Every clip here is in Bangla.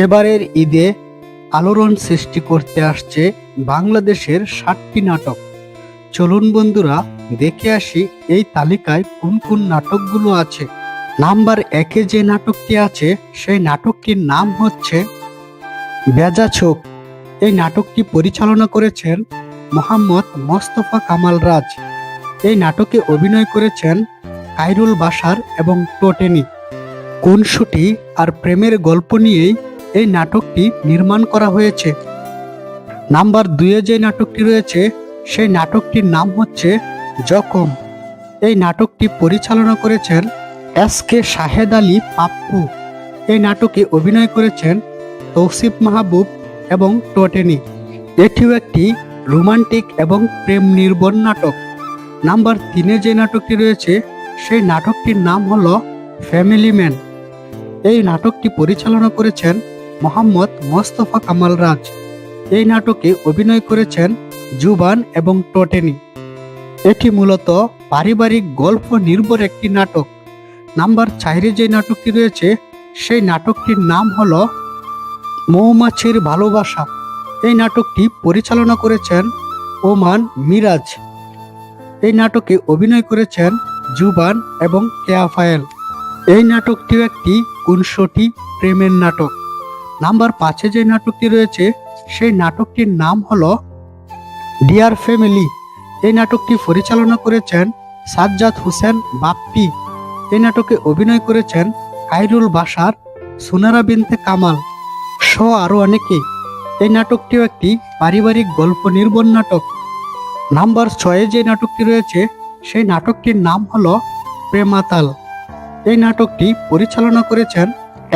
এবারের ঈদে আলোড়ন সৃষ্টি করতে আসছে বাংলাদেশের 7টি নাটক। চলুন বন্ধুরা দেখে আসি এই তালিকায় কোন কোন নাটকগুলো আছে। নাম্বার 1-এ যে নাটকটি আছে সেই নাটকটির নাম হচ্ছে বেজা চোখ। এই নাটকটি পরিচালনা করেছেন মোহাম্মদ মোস্তফা কামাল রাজ। এই নাটকে অভিনয় করেছেন খায়রুল বাশার এবং টোটেনি। খুনসুটি আর প্রেমের গল্প নিয়েই এই নাটকটি নির্মাণ করা হয়েছে। নাম্বার 2-এ যে নাটকটি রয়েছে সেই নাটকটির নাম হচ্ছে জখম। এই নাটকটি পরিচালনা করেছেন এস.কে শাহেদ আলী পাপ্পু। এই নাটকে অভিনয় করেছেন তৌসিফ মাহবুব এবং টোটেনি। এটিও একটি রোমান্টিক এবং প্রেম নির্ভর নাটক। নাম্বার 3-এ যে নাটকটি রয়েছে সেই নাটকটির নাম হলো ফ্যামিলি ম্যান। এই নাটকটি পরিচালনা করেছেন মোহাম্মদ মোস্তফা কামাল রাজ। এই নাটকে অভিনয় করেছেন জুবান এবং টোটেনি। এটি মূলত পারিবারিক গল্প নির্ভর একটি নাটক। নাম্বার 4-এ যে নাটকটি রয়েছে সেই নাটকটির নাম হলো মৌমাছির ভালোবাসা। এই নাটকটি পরিচালনা করেছেন ওমান মিরাজ। এই নাটকে অভিনয় করেছেন জুবান এবং কেয়া ফায়েল। এই নাটকটিও একটি খুনসুটি প্রেমের নাটক। নাম্বার 5-এ যে নাটকটি রয়েছে সেই নাটকটির নাম হলো ডিয়ার ফ্যামিলি। এই নাটকটি পরিচালনা করেছেন সাজ্জাদ হোসেন বাপ্পি। এই নাটকে অভিনয় করেছেন খায়রুল বাশার, সুনারা বিনতে কামাল সহ আরও অনেকে। এই নাটকটিও একটি পারিবারিক গল্প নির্ভর নাটক। নাম্বার 6-এ যে নাটকটি রয়েছে সেই নাটকটির নাম হলো প্রেমাতাল। এই নাটকটি পরিচালনা করেছেন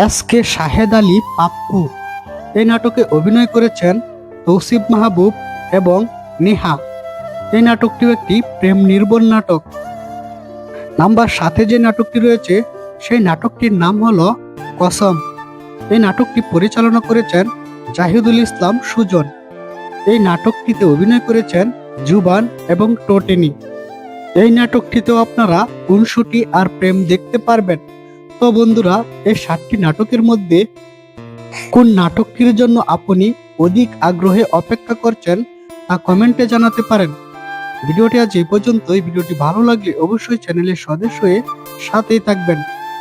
এস.কে শাহেদ আলী পাপ্পু। এই নাটকে অভিনয় করেছেন তৌসিফ মাহবুব এবং নেহা। এই নাটকটিও একটি প্রেম নির্ভর নাটক। নাম্বার 7-এ যে নাটকটি রয়েছে সেই নাটকটির নাম হলো কসম। এই নাটকটি পরিচালনা করেছেন জাহিদুল ইসলাম সুজন। এই নাটকটিতে অভিনয় করেছেন জুবান এবং টোটেনি। এই নাটকটিতেও আপনারা খুনসুটি আর প্রেম দেখতে পারবেন। তো বন্ধুরা, এই 7টি নাটকের মধ্যে কোন নাটকটির জন্য আপনি অধিক আগ্রহে অপেক্ষা করছেন তা কমেন্টে জানাতে পারেন। ভিডিওটি আজ এই পর্যন্তই। ভিডিওটি ভালো লাগলে অবশ্যই চ্যানেলের সদস্য হয়ে সাথেই থাকবেন।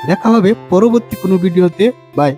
দেখা হবে পরবর্তী কোনো ভিডিওতে। বাই।